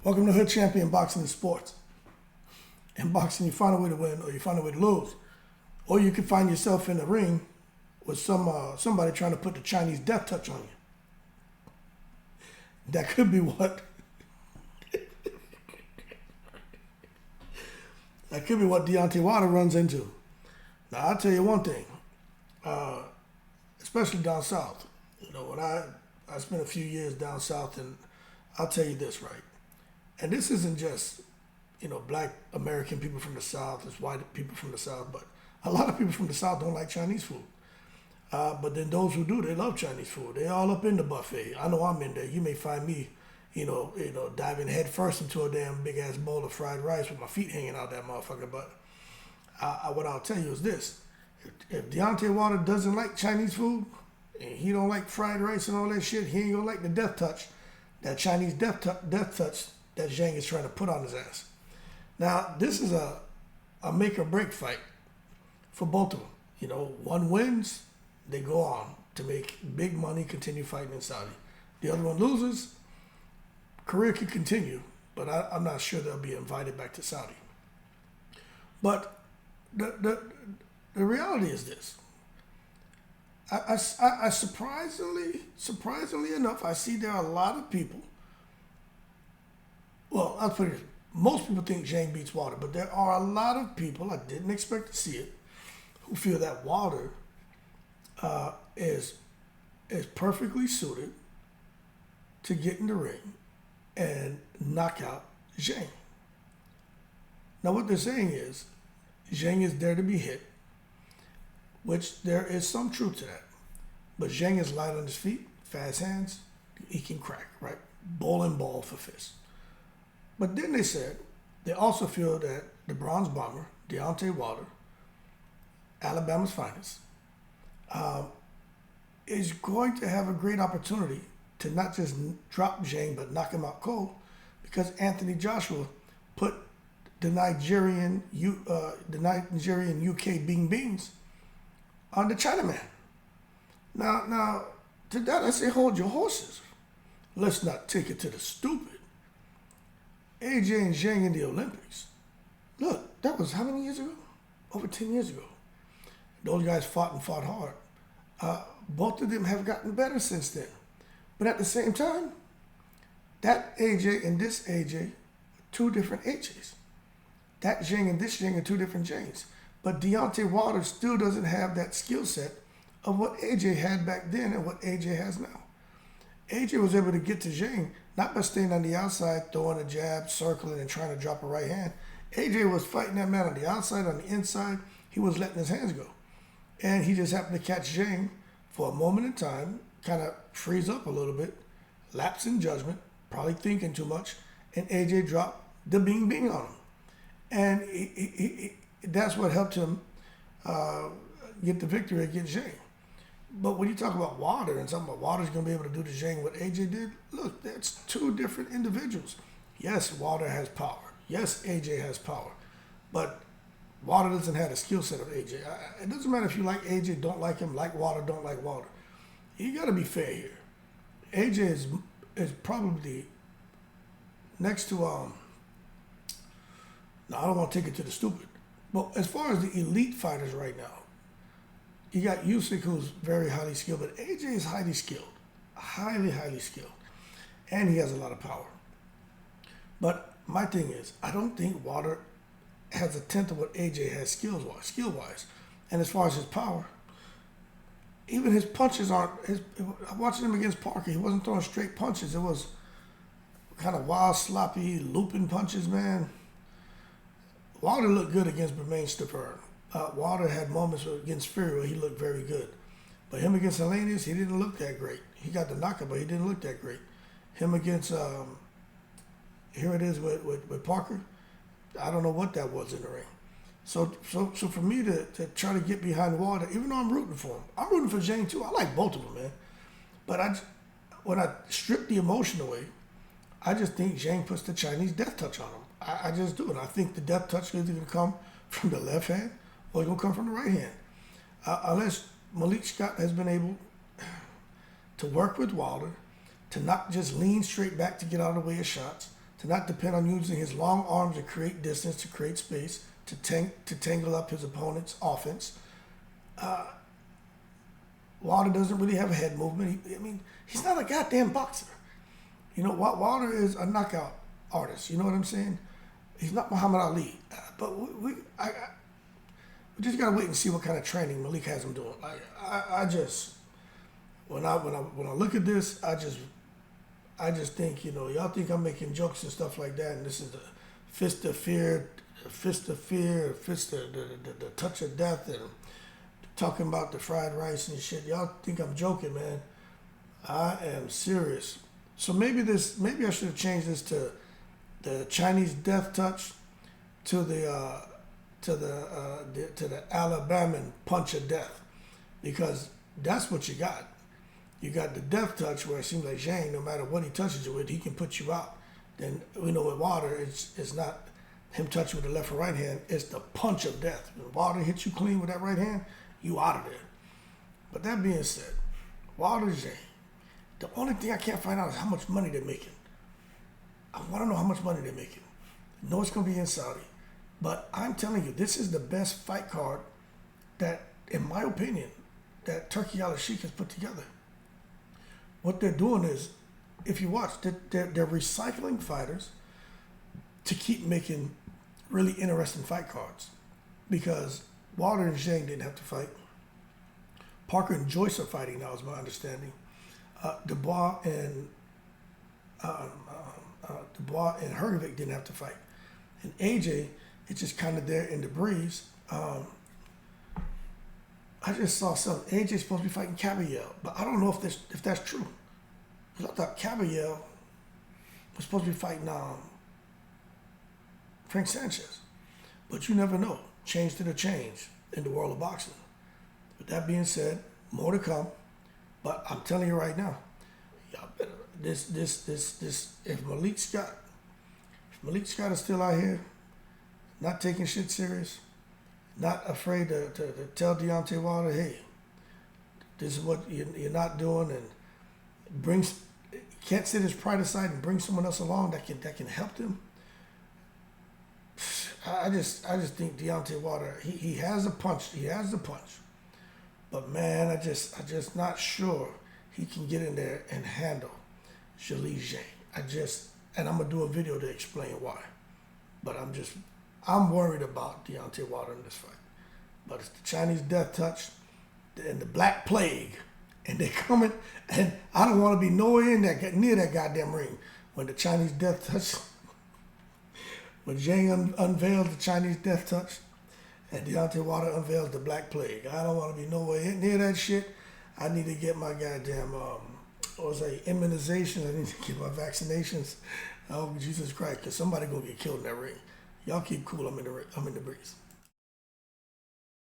Welcome to Hood Champion Boxing and Sports. In boxing, you find a way to win or you find a way to lose. Or you can find yourself in the ring with somebody trying to put the Chinese death touch on you. That could be what that could be what Deontay runs into. Now, I'll tell you one thing, especially down south. You know, when I spent a few years down south, and I'll tell you this, right? And this isn't just, black American people from the South, it's white people from the South, but a lot of people from the South don't like Chinese food. But then those who do, they love Chinese food. They all up in the buffet. I know I'm in there. You may find me, diving head first into a damn big ass bowl of fried rice with my feet hanging out that motherfucker. But what I'll tell you is this: if Deontay doesn't like Chinese food, and he don't like fried rice and all that shit, he ain't gonna like the death touch, that Chinese death touch that Zhang is trying to put on his ass. Now, this is a make or break fight for both of them. One wins, they go on to make big money, continue fighting in Saudi. The other one loses, career can continue, but I'm not sure they'll be invited back to Saudi. But the reality is this. I surprisingly enough, I see there are a lot of people. Well, I'll put it. Most people think Zhang beats Wilder, but there are a lot of people, I didn't expect to see it, who feel that Wilder is perfectly suited to get in the ring and knock out Zhang. Now, what they're saying is Zhang is there to be hit, which there is some truth to that. But Zhang is light on his feet, fast hands, he can crack, right? Bowling ball for fists. But then they said they also feel that the bronze bomber, Deontay Wilder, Alabama's finest, is going to have a great opportunity to not just drop Zhang, but knock him out cold, because Anthony Joshua put the Nigerian UK Bing Beans on the Chinaman. Now, to that I say, hold your horses. Let's not take it to the stupid. AJ and Zhang in the Olympics. Look, that was how many years ago? Over 10 years ago. Those guys fought hard. Both of them have gotten better since then. But at the same time, that AJ and this AJ, two different AJs. That Zhang and this Zhang are two different Zhangs. But Deontay Wilder still doesn't have that skill set of what AJ had back then and what AJ has now. AJ was able to get to Zhang not by staying on the outside, throwing a jab, circling, and trying to drop a right hand. AJ was fighting that man on the outside, on the inside. He was letting his hands go. And he just happened to catch Zhang for a moment in time, kind of freeze up a little bit, lapse in judgment, probably thinking too much, and AJ dropped the bing bing on him. And that's what helped him get the victory against Zhang. But when you talk about Wilder and something about Wilder's going to be able to do to Zhang what AJ did, look, that's two different individuals. Yes, Wilder has power. Yes, AJ has power. But Wilder doesn't have the skill set of AJ. It doesn't matter if you like AJ, don't like him, like Wilder, don't like Wilder. You got to be fair here. AJ is probably next to, now I don't want to take it to the stupid, but as far as the elite fighters right now, you got Usyk, who's very highly skilled, but AJ is highly skilled, highly skilled, and he has a lot of power. But my thing is, I don't think Wilder has a tenth of what AJ has skill-wise. And as far as his power, even his punches aren't. Watching him against Parker, he wasn't throwing straight punches. It was kind of wild, sloppy, looping punches, man. Wilder looked good against Bermane Stiverne. Wilder had moments against Fury where he looked very good. But him against Helenius, he didn't look that great. He got the knockout, but he didn't look that great. Him against, here it is with Parker, I don't know what that was in the ring. So for me to try to get behind Wilder, even though I'm rooting for him, I'm rooting for Zhang too. I like both of them, man. But when I strip the emotion away, I just think Zhang puts the Chinese death touch on him. I just do. And I think the death touch is going to come from the left hand or it's going to come from the right hand. Unless Malik Scott has been able to work with Wilder, to not just lean straight back to get out of the way of shots, to not depend on using his long arms to create distance, to create space, to tangle up his opponent's offense. Wilder doesn't really have a head movement. He's not a goddamn boxer. Wilder is a knockout artist. You know what I'm saying? He's not Muhammad Ali. But we just gotta wait and see what kind of training Malik has him doing. When I look at this, I just think, y'all think I'm making jokes and stuff like that, and this is the fist of fear, the touch of death, and talking about the fried rice and shit. Y'all think I'm joking, man. I am serious. So maybe I should have changed this to the Chinese death touch to the Alabama punch of death, because that's what you got. You got the death touch where it seems like Zhang, no matter what he touches you with, he can put you out. Then we know with Wilder, it's not him touching with the left or right hand, it's the punch of death. When Wilder hits you clean with that right hand, you out of there. But that being said, Wilder, Zhang, the only thing I can't find out is how much money they're making. I want to know how much money they're making. I know it's going to be in Saudi. But I'm telling you, this is the best fight card that, in my opinion, that Turki Al-Sheikh has put together. What they're doing is, if you watch, they're recycling fighters to keep making really interesting fight cards. Because Wilder and Zhang didn't have to fight. Parker and Joyce are fighting now, is my understanding. Dubois and Hrgovic didn't have to fight. And AJ, it's just kind of there in the breeze. I just saw something. AJ's supposed to be fighting Caballero, but I don't know if that's true. Because I thought Caballero was supposed to be fighting Frank Sanchez. But you never know. Change to the change in the world of boxing. With that being said, more to come. But I'm telling you right now, y'all better if Malik Scott is still out here, not taking shit serious, not afraid to tell Deontay Wilder, hey, this is what you're not doing, and can't set his pride aside and bring someone else along that can help them. I just think Deontay Wilder, he has a punch. He has the punch. But man, I just not sure he can get in there and handle Zhelei Zhang. And I'm gonna do a video to explain why. But I'm worried about Deontay Wilder in this fight. But it's the Chinese death touch and the Black Plague, and they're coming. And I don't want to be nowhere near that goddamn ring when the Chinese death touch. When Zhang unveils the Chinese death touch, and Deontay Wilder unveils the Black Plague. I don't want to be nowhere near that shit. I need to get my goddamn, immunizations. I need to get my vaccinations. Oh, Jesus Christ, because somebody going to get killed in that ring. Y'all keep cool. I'm in the breeze.